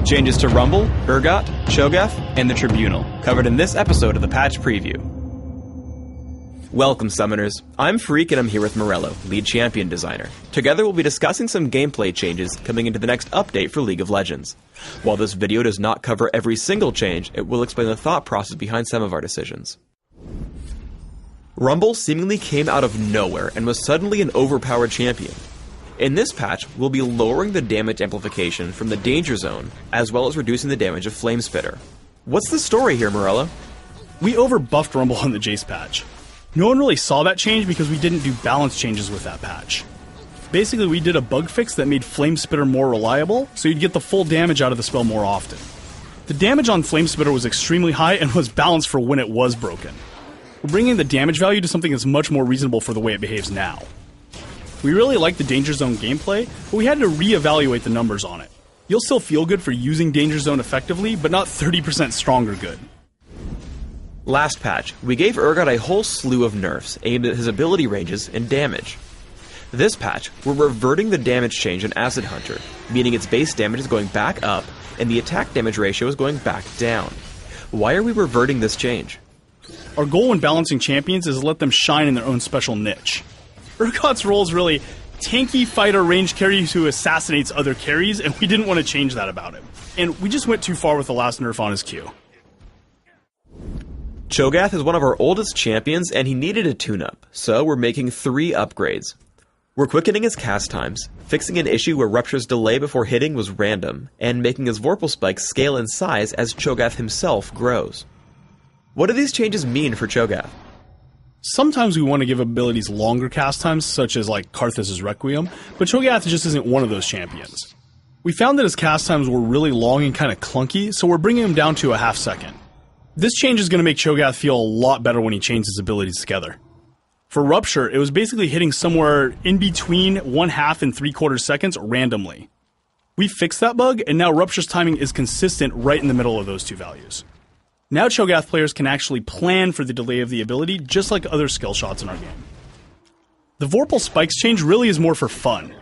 Changes to Rumble, Urgot, Chogath, and the Tribunal, covered in this episode of the Patch Preview. Welcome, Summoners. I'm Freak and I'm here with Morello, lead champion designer. Together we'll be discussing some gameplay changes coming into the next update for League of Legends. While this video does not cover every single change, it will explain the thought process behind some of our decisions. Rumble seemingly came out of nowhere and was suddenly an overpowered champion. In this patch, we'll be lowering the damage amplification from the Danger Zone, as well as reducing the damage of Flame Spitter. What's the story here, Morello? We overbuffed Rumble on the Jace patch. No one really saw that change because we didn't do balance changes with that patch. Basically, we did a bug fix that made Flame Spitter more reliable, so you'd get the full damage out of the spell more often. The damage on Flame Spitter was extremely high and was balanced for when it was broken. We're bringing the damage value to something that's much more reasonable for the way it behaves now. We really like the Danger Zone gameplay, but we had to reevaluate the numbers on it. You'll still feel good for using Danger Zone effectively, but not 30% stronger good. Last patch, we gave Urgot a whole slew of nerfs aimed at his ability ranges and damage. This patch, we're reverting the damage change in Acid Hunter, meaning its base damage is going back up, and the attack damage ratio is going back down. Why are we reverting this change? Our goal when balancing champions is to let them shine in their own special niche. Urgot's role is really tanky fighter range carry who assassinates other carries, and we didn't want to change that about him. And we just went too far with the last nerf on his Q. Chogath is one of our oldest champions, and he needed a tune-up, so we're making 3 upgrades. We're quickening his cast times, fixing an issue where Rupture's delay before hitting was random, and making his Vorpal Spike scale in size as Chogath himself grows. What do these changes mean for Chogath? Sometimes we want to give abilities longer cast times, such as like Karthus' Requiem, but Chogath just isn't one of those champions. We found that his cast times were really long and kind of clunky, so we're bringing him down to a half second. This change is going to make Chogath feel a lot better when he chains his abilities together. For Rupture, it was basically hitting somewhere in between 1/2 and 3/4 seconds randomly. We fixed that bug, and now Rupture's timing is consistent right in the middle of those two values. Now Chogath players can actually plan for the delay of the ability, just like other skill shots in our game. The Vorpal Spikes change really is more for fun.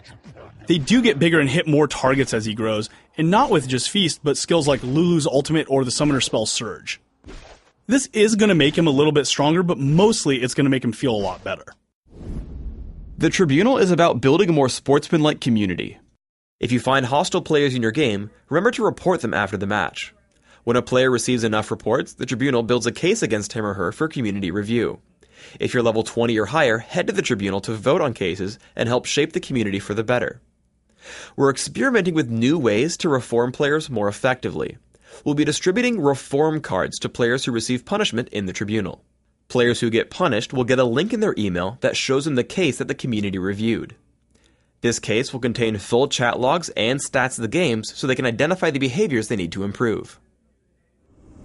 They do get bigger and hit more targets as he grows, and not with just Feast, but skills like Lulu's Ultimate or the Summoner spell Surge. This is going to make him a little bit stronger, but mostly it's going to make him feel a lot better. The Tribunal is about building a more sportsmanlike community. If you find hostile players in your game, remember to report them after the match. When a player receives enough reports, the Tribunal builds a case against him or her for community review. If you're level 20 or higher, head to the Tribunal to vote on cases and help shape the community for the better. We're experimenting with new ways to reform players more effectively. We'll be distributing reform cards to players who receive punishment in the Tribunal. Players who get punished will get a link in their email that shows them the case that the community reviewed. This case will contain full chat logs and stats of the games so they can identify the behaviors they need to improve.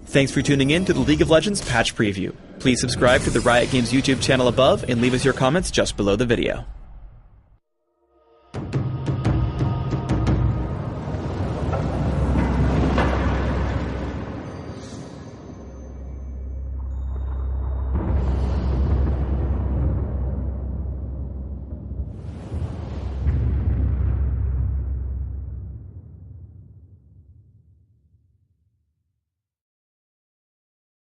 Thanks for tuning in to the League of Legends Patch Preview. Please subscribe to the Riot Games YouTube channel above and leave us your comments just below the video.